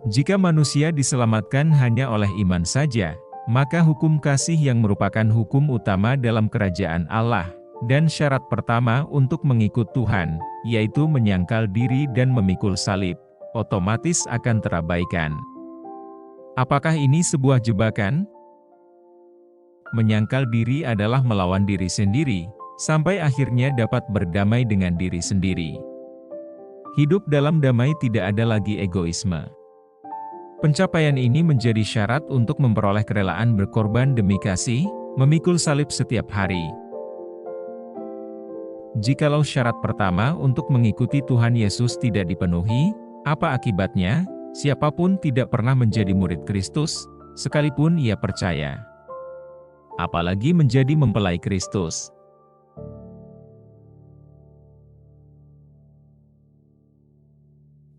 Jika manusia diselamatkan hanya oleh iman saja, maka hukum kasih yang merupakan hukum utama dalam kerajaan Allah, dan syarat pertama untuk mengikut Tuhan, yaitu menyangkal diri dan memikul salib, otomatis akan terabaikan. Apakah ini sebuah jebakan? Menyangkal diri adalah melawan diri sendiri, sampai akhirnya dapat berdamai dengan diri sendiri. Hidup dalam damai, tidak ada lagi egoisme. Pencapaian ini menjadi syarat untuk memperoleh kerelaan berkorban demi kasih, memikul salib setiap hari. Jikalau syarat pertama untuk mengikuti Tuhan Yesus tidak dipenuhi, apa akibatnya? Siapapun tidak pernah menjadi murid Kristus, sekalipun ia percaya. Apalagi menjadi mempelai Kristus.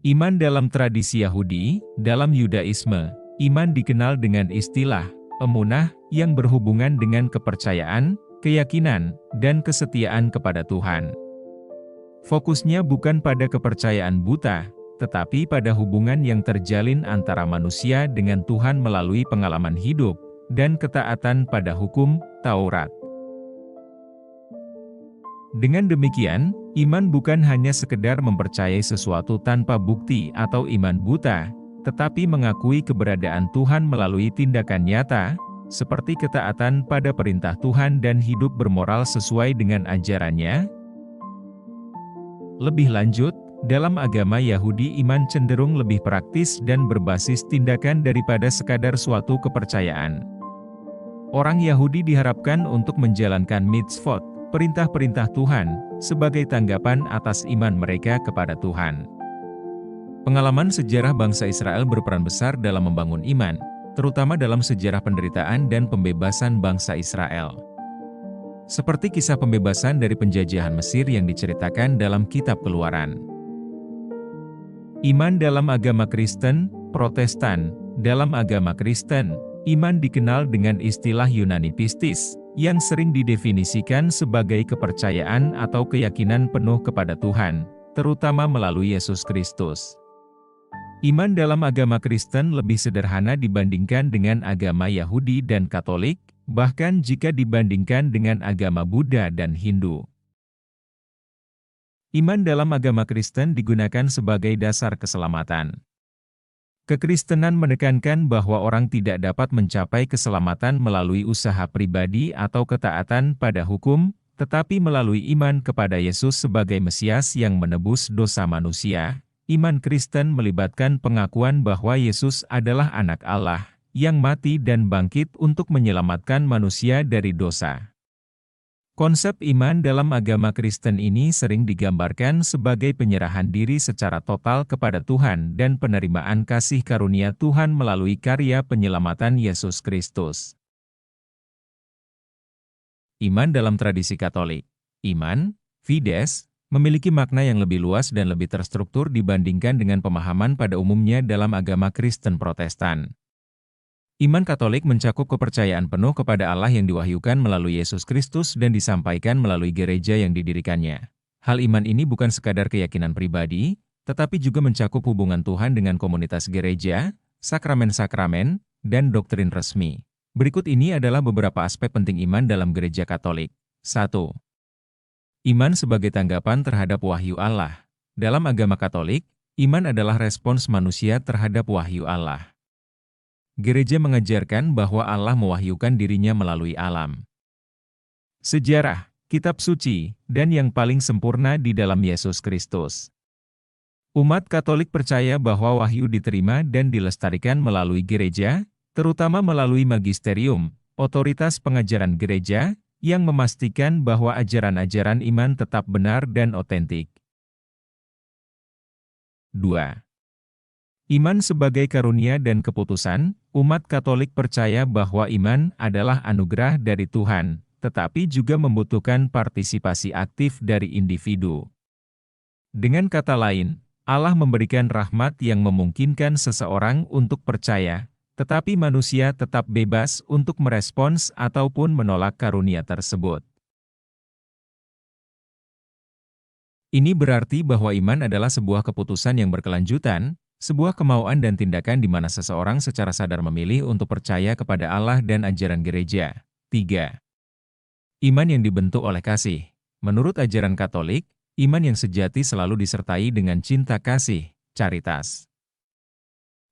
Iman dalam tradisi Yahudi, dalam Yudaisme, iman dikenal dengan istilah emunah yang berhubungan dengan kepercayaan, keyakinan, dan kesetiaan kepada Tuhan. Fokusnya bukan pada kepercayaan buta, tetapi pada hubungan yang terjalin antara manusia dengan Tuhan melalui pengalaman hidup, dan ketaatan pada hukum Taurat. Dengan demikian, iman bukan hanya sekedar mempercayai sesuatu tanpa bukti atau iman buta, tetapi mengakui keberadaan Tuhan melalui tindakan nyata, seperti ketaatan pada perintah Tuhan dan hidup bermoral sesuai dengan ajarannya. Lebih lanjut, dalam agama Yahudi iman cenderung lebih praktis dan berbasis tindakan daripada sekadar suatu kepercayaan. Orang Yahudi diharapkan untuk menjalankan mitzvot, perintah-perintah Tuhan, sebagai tanggapan atas iman mereka kepada Tuhan. Pengalaman sejarah bangsa Israel berperan besar dalam membangun iman, terutama dalam sejarah penderitaan dan pembebasan bangsa Israel. Seperti kisah pembebasan dari penjajahan Mesir yang diceritakan dalam Kitab Keluaran. Iman dalam agama Kristen, Protestan. Dalam agama Kristen, iman dikenal dengan istilah Yunani pistis, yang sering didefinisikan sebagai kepercayaan atau keyakinan penuh kepada Tuhan, terutama melalui Yesus Kristus. Iman dalam agama Kristen lebih sederhana dibandingkan dengan agama Yahudi dan Katolik, bahkan jika dibandingkan dengan agama Buddha dan Hindu. Iman dalam agama Kristen digunakan sebagai dasar keselamatan. Kekristenan menekankan bahwa orang tidak dapat mencapai keselamatan melalui usaha pribadi atau ketaatan pada hukum, tetapi melalui iman kepada Yesus sebagai Mesias yang menebus dosa manusia. Iman Kristen melibatkan pengakuan bahwa Yesus adalah Anak Allah, yang mati dan bangkit untuk menyelamatkan manusia dari dosa. Konsep iman dalam agama Kristen ini sering digambarkan sebagai penyerahan diri secara total kepada Tuhan dan penerimaan kasih karunia Tuhan melalui karya penyelamatan Yesus Kristus. Iman dalam tradisi Katolik. Iman, fides, memiliki makna yang lebih luas dan lebih terstruktur dibandingkan dengan pemahaman pada umumnya dalam agama Kristen Protestan. Iman Katolik mencakup kepercayaan penuh kepada Allah yang diwahyukan melalui Yesus Kristus dan disampaikan melalui gereja yang didirikannya. Hal iman ini bukan sekadar keyakinan pribadi, tetapi juga mencakup hubungan Tuhan dengan komunitas gereja, sakramen-sakramen, dan doktrin resmi. Berikut ini adalah beberapa aspek penting iman dalam gereja Katolik. 1. Iman sebagai tanggapan terhadap wahyu Allah. Dalam agama Katolik, iman adalah respons manusia terhadap wahyu Allah. Gereja mengajarkan bahwa Allah mewahyukan dirinya melalui alam. Sejarah, kitab suci, dan yang paling sempurna di dalam Yesus Kristus. Umat Katolik percaya bahwa wahyu diterima dan dilestarikan melalui gereja, terutama melalui magisterium, otoritas pengajaran gereja, yang memastikan bahwa ajaran-ajaran iman tetap benar dan otentik. 2. Iman sebagai karunia dan keputusan. Umat Katolik percaya bahwa iman adalah anugerah dari Tuhan, tetapi juga membutuhkan partisipasi aktif dari individu. Dengan kata lain, Allah memberikan rahmat yang memungkinkan seseorang untuk percaya, tetapi manusia tetap bebas untuk merespons ataupun menolak karunia tersebut. Ini berarti bahwa iman adalah sebuah keputusan yang berkelanjutan, Sebuah kemauan dan tindakan di mana seseorang secara sadar memilih untuk percaya kepada Allah dan ajaran gereja. 3. Iman yang dibentuk oleh kasih. Menurut ajaran Katolik, iman yang sejati selalu disertai dengan cinta kasih, caritas.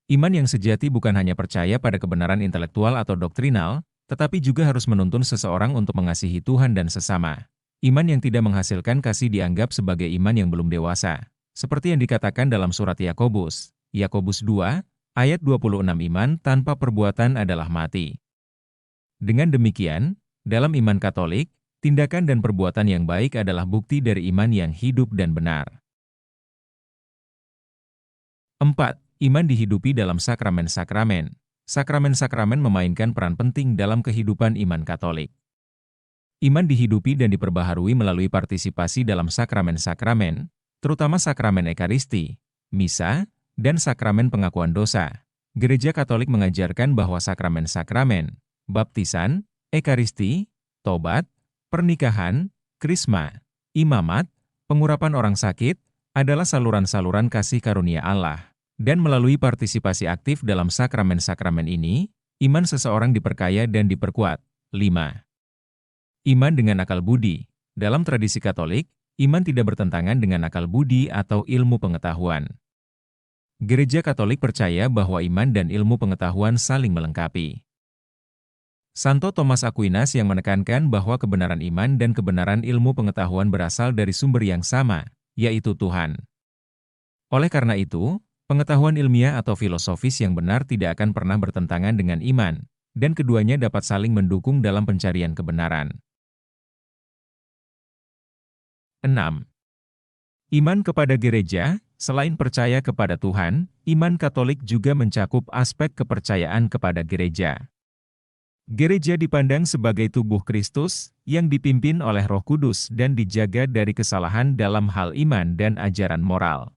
Iman yang sejati bukan hanya percaya pada kebenaran intelektual atau doktrinal, tetapi juga harus menuntun seseorang untuk mengasihi Tuhan dan sesama. Iman yang tidak menghasilkan kasih dianggap sebagai iman yang belum dewasa. Seperti yang dikatakan dalam surat Yakobus, Yakobus 2, ayat 26, iman tanpa perbuatan adalah mati. Dengan demikian, dalam iman Katolik, tindakan dan perbuatan yang baik adalah bukti dari iman yang hidup dan benar. 4. Iman dihidupi dalam sakramen-sakramen. Sakramen-sakramen memainkan peran penting dalam kehidupan iman Katolik. Iman dihidupi dan diperbaharui melalui partisipasi dalam sakramen-sakramen, terutama sakramen Ekaristi, Misa, dan sakramen pengakuan dosa. Gereja Katolik mengajarkan bahwa sakramen-sakramen, baptisan, Ekaristi, tobat, pernikahan, krisma, imamat, pengurapan orang sakit, adalah saluran-saluran kasih karunia Allah. Dan melalui partisipasi aktif dalam sakramen-sakramen ini, iman seseorang diperkaya dan diperkuat. 5. Iman dengan akal budi. Dalam tradisi Katolik, iman tidak bertentangan dengan akal budi atau ilmu pengetahuan. Gereja Katolik percaya bahwa iman dan ilmu pengetahuan saling melengkapi. Santo Thomas Aquinas yang menekankan bahwa kebenaran iman dan kebenaran ilmu pengetahuan berasal dari sumber yang sama, yaitu Tuhan. Oleh karena itu, pengetahuan ilmiah atau filosofis yang benar tidak akan pernah bertentangan dengan iman, dan keduanya dapat saling mendukung dalam pencarian kebenaran. 6. Iman kepada gereja. Selain percaya kepada Tuhan, iman Katolik juga mencakup aspek kepercayaan kepada gereja. Gereja dipandang sebagai tubuh Kristus, yang dipimpin oleh Roh Kudus dan dijaga dari kesalahan dalam hal iman dan ajaran moral.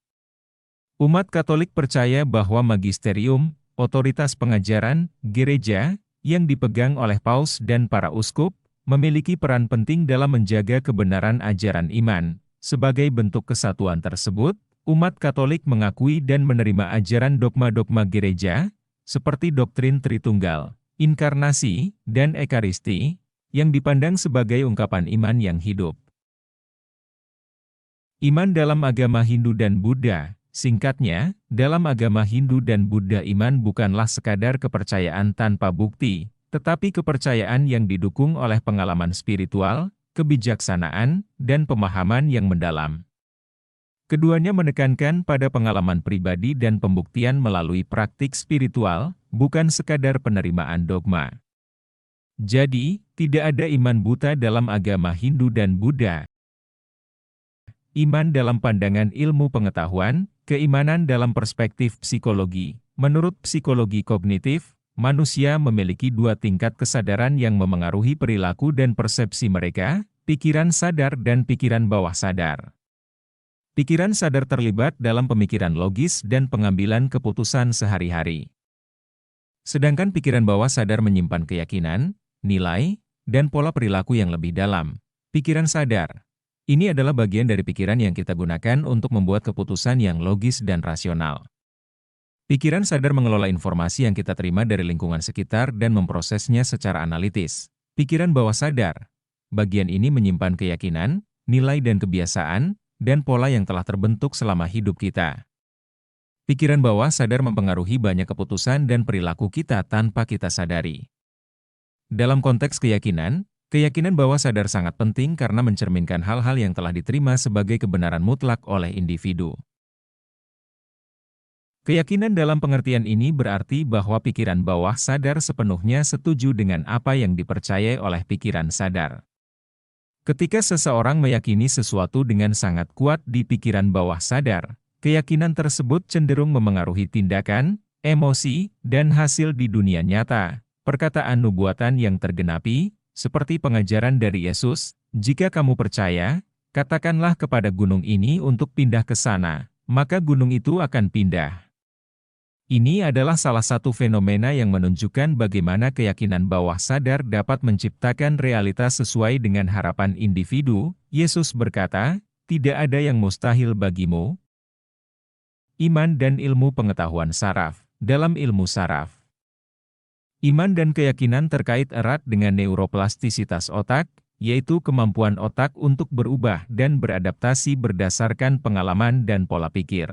Umat Katolik percaya bahwa magisterium, otoritas pengajaran, gereja, yang dipegang oleh paus dan para uskup, memiliki peran penting dalam menjaga kebenaran ajaran iman. Sebagai bentuk kesatuan tersebut, umat Katolik mengakui dan menerima ajaran dogma-dogma gereja, seperti doktrin Tritunggal, inkarnasi, dan Ekaristi, yang dipandang sebagai ungkapan iman yang hidup. Iman dalam agama Hindu dan Buddha. Singkatnya, dalam agama Hindu dan Buddha iman bukanlah sekadar kepercayaan tanpa bukti, tetapi kepercayaan yang didukung oleh pengalaman spiritual, kebijaksanaan, dan pemahaman yang mendalam. Keduanya menekankan pada pengalaman pribadi dan pembuktian melalui praktik spiritual, bukan sekadar penerimaan dogma. Jadi, tidak ada iman buta dalam agama Hindu dan Buddha. Iman dalam pandangan ilmu pengetahuan, keimanan dalam perspektif psikologi. Menurut psikologi kognitif, manusia memiliki dua tingkat kesadaran yang memengaruhi perilaku dan persepsi mereka, pikiran sadar dan pikiran bawah sadar. Pikiran sadar terlibat dalam pemikiran logis dan pengambilan keputusan sehari-hari. Sedangkan pikiran bawah sadar menyimpan keyakinan, nilai, dan pola perilaku yang lebih dalam. Pikiran sadar. Ini adalah bagian dari pikiran yang kita gunakan untuk membuat keputusan yang logis dan rasional. Pikiran sadar mengelola informasi yang kita terima dari lingkungan sekitar dan memprosesnya secara analitis. Pikiran bawah sadar. Bagian ini menyimpan keyakinan, nilai dan kebiasaan, dan pola yang telah terbentuk selama hidup kita. Pikiran bawah sadar mempengaruhi banyak keputusan dan perilaku kita tanpa kita sadari. Dalam konteks keyakinan bawah sadar sangat penting karena mencerminkan hal-hal yang telah diterima sebagai kebenaran mutlak oleh individu. Keyakinan dalam pengertian ini berarti bahwa pikiran bawah sadar sepenuhnya setuju dengan apa yang dipercayai oleh pikiran sadar. Ketika seseorang meyakini sesuatu dengan sangat kuat di pikiran bawah sadar, keyakinan tersebut cenderung memengaruhi tindakan, emosi, dan hasil di dunia nyata. Perkataan nubuatan yang tergenapi, seperti pengajaran dari Yesus, "Jika kamu percaya, katakanlah kepada gunung ini untuk pindah ke sana, maka gunung itu akan pindah." Ini adalah salah satu fenomena yang menunjukkan bagaimana keyakinan bawah sadar dapat menciptakan realitas sesuai dengan harapan individu. Yesus berkata, "Tidak ada yang mustahil bagimu." Iman dan ilmu pengetahuan saraf. Dalam ilmu saraf, iman dan keyakinan terkait erat dengan neuroplastisitas otak, yaitu kemampuan otak untuk berubah dan beradaptasi berdasarkan pengalaman dan pola pikir.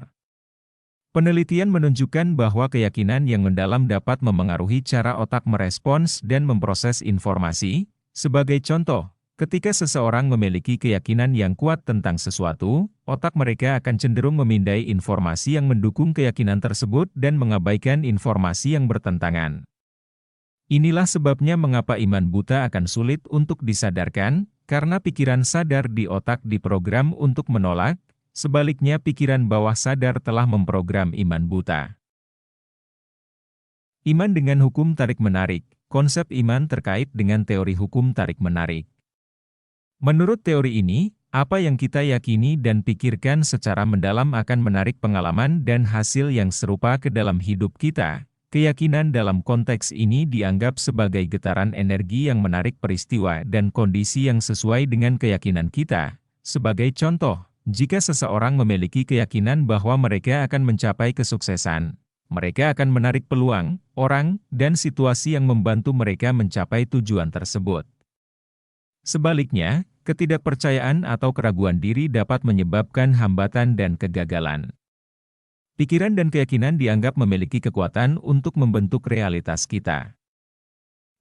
Penelitian menunjukkan bahwa keyakinan yang mendalam dapat memengaruhi cara otak merespons dan memproses informasi. Sebagai contoh, ketika seseorang memiliki keyakinan yang kuat tentang sesuatu, otak mereka akan cenderung memindai informasi yang mendukung keyakinan tersebut dan mengabaikan informasi yang bertentangan. Inilah sebabnya mengapa iman buta akan sulit untuk disadarkan, karena pikiran sadar di otak diprogram untuk menolak, sebaliknya pikiran bawah sadar telah memprogram iman buta. Iman dengan hukum tarik-menarik. Konsep iman terkait dengan teori hukum tarik-menarik. Menurut teori ini, apa yang kita yakini dan pikirkan secara mendalam akan menarik pengalaman dan hasil yang serupa ke dalam hidup kita. Keyakinan dalam konteks ini dianggap sebagai getaran energi yang menarik peristiwa dan kondisi yang sesuai dengan keyakinan kita. Sebagai contoh, jika seseorang memiliki keyakinan bahwa mereka akan mencapai kesuksesan, mereka akan menarik peluang, orang, dan situasi yang membantu mereka mencapai tujuan tersebut. Sebaliknya, ketidakpercayaan atau keraguan diri dapat menyebabkan hambatan dan kegagalan. Pikiran dan keyakinan dianggap memiliki kekuatan untuk membentuk realitas kita.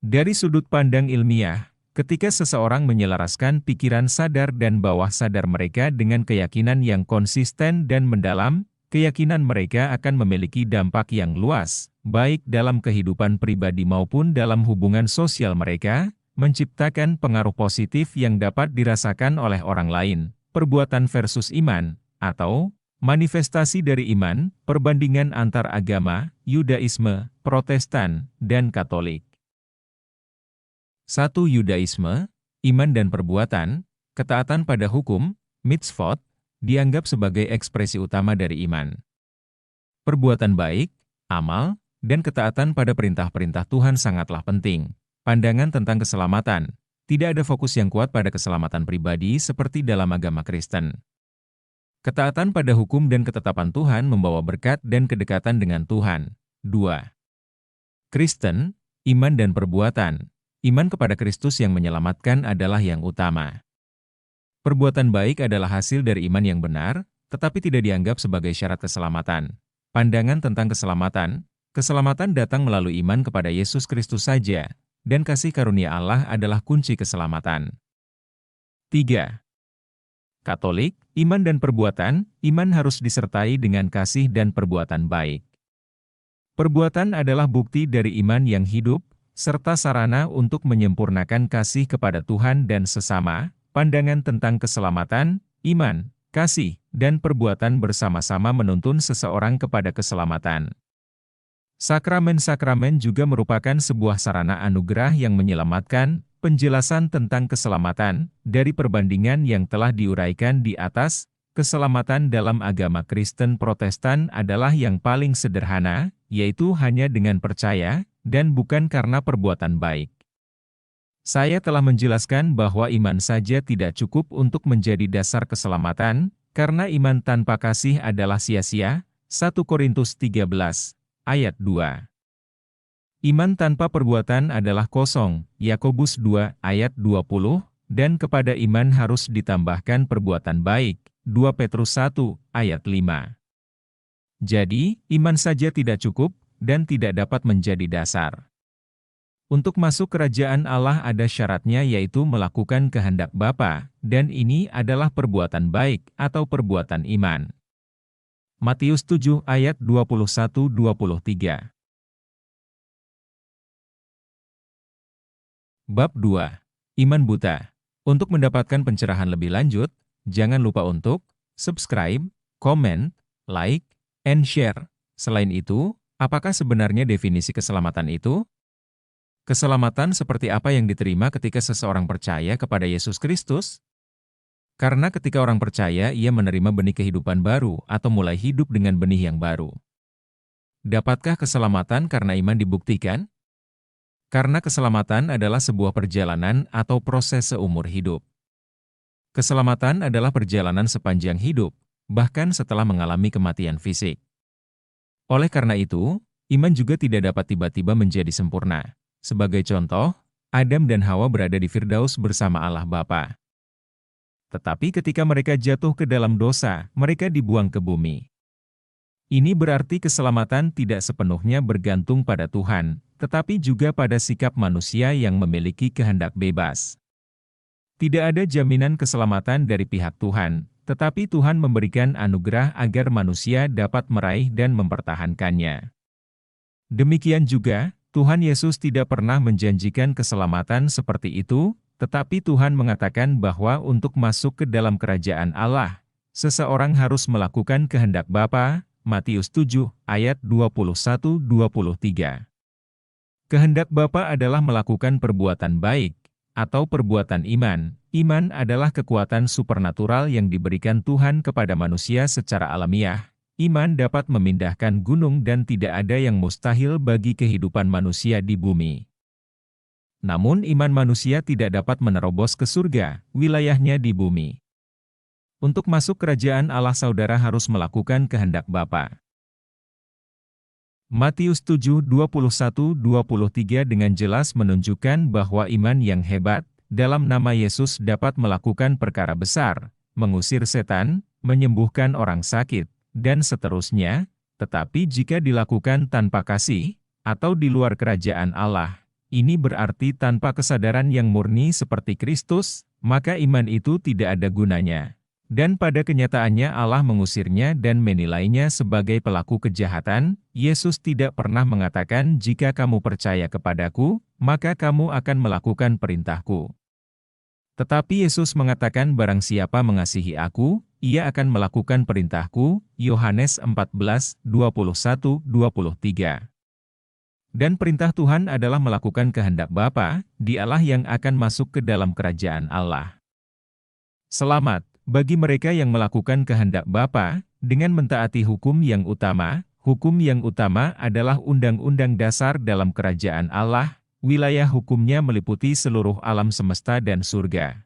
Dari sudut pandang ilmiah, ketika seseorang menyelaraskan pikiran sadar dan bawah sadar mereka dengan keyakinan yang konsisten dan mendalam, keyakinan mereka akan memiliki dampak yang luas, baik dalam kehidupan pribadi maupun dalam hubungan sosial mereka, menciptakan pengaruh positif yang dapat dirasakan oleh orang lain. Perbuatan versus iman, atau manifestasi dari iman, perbandingan antar agama, Yudaisme, Protestan, dan Katolik. 1. Yudaisme, iman dan perbuatan, ketaatan pada hukum, mitzvot, dianggap sebagai ekspresi utama dari iman. Perbuatan baik, amal, dan ketaatan pada perintah-perintah Tuhan sangatlah penting. Pandangan tentang keselamatan, tidak ada fokus yang kuat pada keselamatan pribadi seperti dalam agama Kristen. Ketaatan pada hukum dan ketetapan Tuhan membawa berkat dan kedekatan dengan Tuhan. 2. Kristen, iman dan perbuatan. Iman kepada Kristus yang menyelamatkan adalah yang utama. Perbuatan baik adalah hasil dari iman yang benar, tetapi tidak dianggap sebagai syarat keselamatan. Pandangan tentang keselamatan, keselamatan datang melalui iman kepada Yesus Kristus saja, dan kasih karunia Allah adalah kunci keselamatan. 3. Katolik, iman dan perbuatan, iman harus disertai dengan kasih dan perbuatan baik. Perbuatan adalah bukti dari iman yang hidup, serta sarana untuk menyempurnakan kasih kepada Tuhan dan sesama. Pandangan tentang keselamatan, iman, kasih, dan perbuatan bersama-sama menuntun seseorang kepada keselamatan. Sakramen-sakramen juga merupakan sebuah sarana anugerah yang menyelamatkan. Penjelasan tentang keselamatan, dari perbandingan yang telah diuraikan di atas, keselamatan dalam agama Kristen Protestan adalah yang paling sederhana, yaitu hanya dengan percaya, dan bukan karena perbuatan baik. Saya telah menjelaskan bahwa iman saja tidak cukup untuk menjadi dasar keselamatan, karena iman tanpa kasih adalah sia-sia. 1 Korintus 13, ayat 2. Iman tanpa perbuatan adalah kosong, Yakobus 2 ayat 20, dan kepada iman harus ditambahkan perbuatan baik, 2 Petrus 1 ayat 5. Jadi, iman saja tidak cukup, dan tidak dapat menjadi dasar. Untuk masuk kerajaan Allah ada syaratnya yaitu melakukan kehendak Bapa, dan ini adalah perbuatan baik atau perbuatan iman. Matius 7 ayat 21-23. Bab 2. Iman buta. Untuk mendapatkan pencerahan lebih lanjut, jangan lupa untuk subscribe, komen, like, and share. Selain itu, apakah sebenarnya definisi keselamatan itu? Keselamatan seperti apa yang diterima ketika seseorang percaya kepada Yesus Kristus? Karena ketika orang percaya, ia menerima benih kehidupan baru atau mulai hidup dengan benih yang baru. Dapatkah keselamatan karena iman dibuktikan? Karena keselamatan adalah sebuah perjalanan atau proses seumur hidup. Keselamatan adalah perjalanan sepanjang hidup, bahkan setelah mengalami kematian fisik. Oleh karena itu, iman juga tidak dapat tiba-tiba menjadi sempurna. Sebagai contoh, Adam dan Hawa berada di Firdaus bersama Allah Bapa. Tetapi ketika mereka jatuh ke dalam dosa, mereka dibuang ke bumi. Ini berarti keselamatan tidak sepenuhnya bergantung pada Tuhan, tetapi juga pada sikap manusia yang memiliki kehendak bebas. Tidak ada jaminan keselamatan dari pihak Tuhan, tetapi Tuhan memberikan anugerah agar manusia dapat meraih dan mempertahankannya. Demikian juga, Tuhan Yesus tidak pernah menjanjikan keselamatan seperti itu, tetapi Tuhan mengatakan bahwa untuk masuk ke dalam kerajaan Allah, seseorang harus melakukan kehendak Bapa. Matius 7, ayat 21-23. Kehendak Bapa adalah melakukan perbuatan baik, atau perbuatan iman. Iman adalah kekuatan supernatural yang diberikan Tuhan kepada manusia secara alamiah. Iman dapat memindahkan gunung dan tidak ada yang mustahil bagi kehidupan manusia di bumi. Namun iman manusia tidak dapat menerobos ke surga, wilayahnya di bumi. Untuk masuk kerajaan Allah saudara harus melakukan kehendak Bapa. Matius 7, 21-23 dengan jelas menunjukkan bahwa iman yang hebat, dalam nama Yesus dapat melakukan perkara besar, mengusir setan, menyembuhkan orang sakit, dan seterusnya, tetapi jika dilakukan tanpa kasih, atau di luar kerajaan Allah, ini berarti tanpa kesadaran yang murni seperti Kristus, maka iman itu tidak ada gunanya. Dan pada kenyataannya Allah mengusirnya dan menilainya sebagai pelaku kejahatan. Yesus tidak pernah mengatakan jika kamu percaya kepadaku, maka kamu akan melakukan perintahku. Tetapi Yesus mengatakan barang siapa mengasihi aku, ia akan melakukan perintahku. Yohanes 14, 21-23. Dan perintah Tuhan adalah melakukan kehendak Bapa, Dialah yang akan masuk ke dalam kerajaan Allah. Selamat bagi mereka yang melakukan kehendak Bapa, dengan mentaati hukum yang utama. Hukum yang utama adalah undang-undang dasar dalam kerajaan Allah, wilayah hukumnya meliputi seluruh alam semesta dan surga.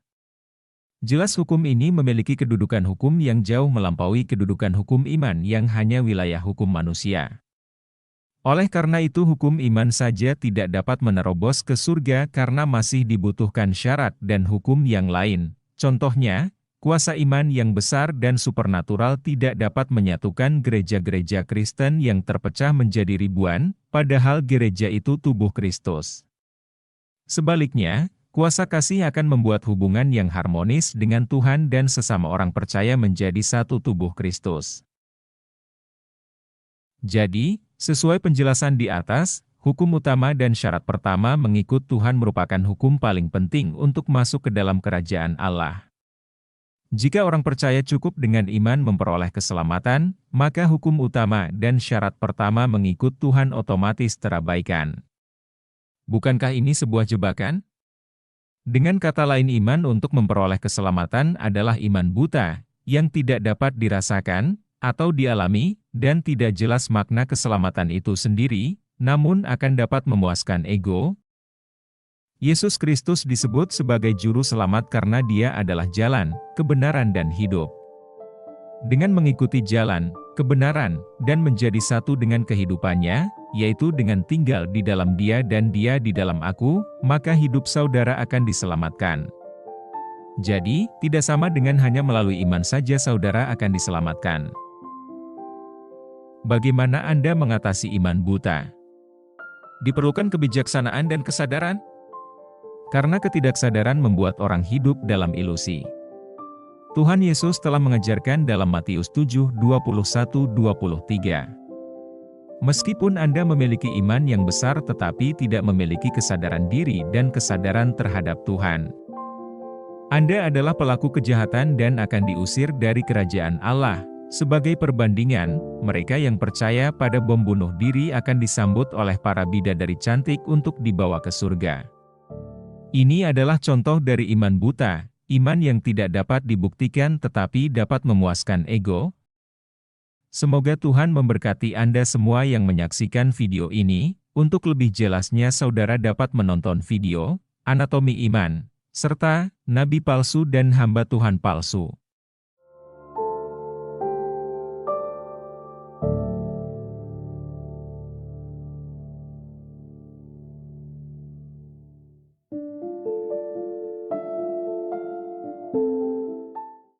Jelas hukum ini memiliki kedudukan hukum yang jauh melampaui kedudukan hukum iman yang hanya wilayah hukum manusia. Oleh karena itu hukum iman saja tidak dapat menerobos ke surga karena masih dibutuhkan syarat dan hukum yang lain. Contohnya, kuasa iman yang besar dan supernatural tidak dapat menyatukan gereja-gereja Kristen yang terpecah menjadi ribuan, padahal gereja itu tubuh Kristus. Sebaliknya, kuasa kasih akan membuat hubungan yang harmonis dengan Tuhan dan sesama orang percaya menjadi satu tubuh Kristus. Jadi, sesuai penjelasan di atas, hukum utama dan syarat pertama mengikut Tuhan merupakan hukum paling penting untuk masuk ke dalam kerajaan Allah. Jika orang percaya cukup dengan iman memperoleh keselamatan, maka hukum utama dan syarat pertama mengikut Tuhan otomatis terabaikan. Bukankah ini sebuah jebakan? Dengan kata lain iman untuk memperoleh keselamatan adalah iman buta, yang tidak dapat dirasakan, atau dialami, dan tidak jelas makna keselamatan itu sendiri, namun akan dapat memuaskan ego. Yesus Kristus disebut sebagai juru selamat karena Dia adalah jalan, kebenaran dan hidup. Dengan mengikuti jalan, kebenaran, dan menjadi satu dengan kehidupannya, yaitu dengan tinggal di dalam Dia dan Dia di dalam aku, maka hidup saudara akan diselamatkan. Jadi, tidak sama dengan hanya melalui iman saja saudara akan diselamatkan. Bagaimana Anda mengatasi iman buta? Diperlukan kebijaksanaan dan kesadaran? Karena ketidaksadaran membuat orang hidup dalam ilusi. Tuhan Yesus telah mengajarkan dalam Matius 7, 21-23. Meskipun Anda memiliki iman yang besar tetapi tidak memiliki kesadaran diri dan kesadaran terhadap Tuhan, Anda adalah pelaku kejahatan dan akan diusir dari kerajaan Allah. Sebagai perbandingan, mereka yang percaya pada bom bunuh diri akan disambut oleh para bidadari cantik untuk dibawa ke surga. Ini adalah contoh dari iman buta, iman yang tidak dapat dibuktikan tetapi dapat memuaskan ego. Semoga Tuhan memberkati Anda semua yang menyaksikan video ini. Untuk lebih jelasnya saudara dapat menonton video, Anatomi Iman, serta Nabi Palsu dan Hamba Tuhan Palsu.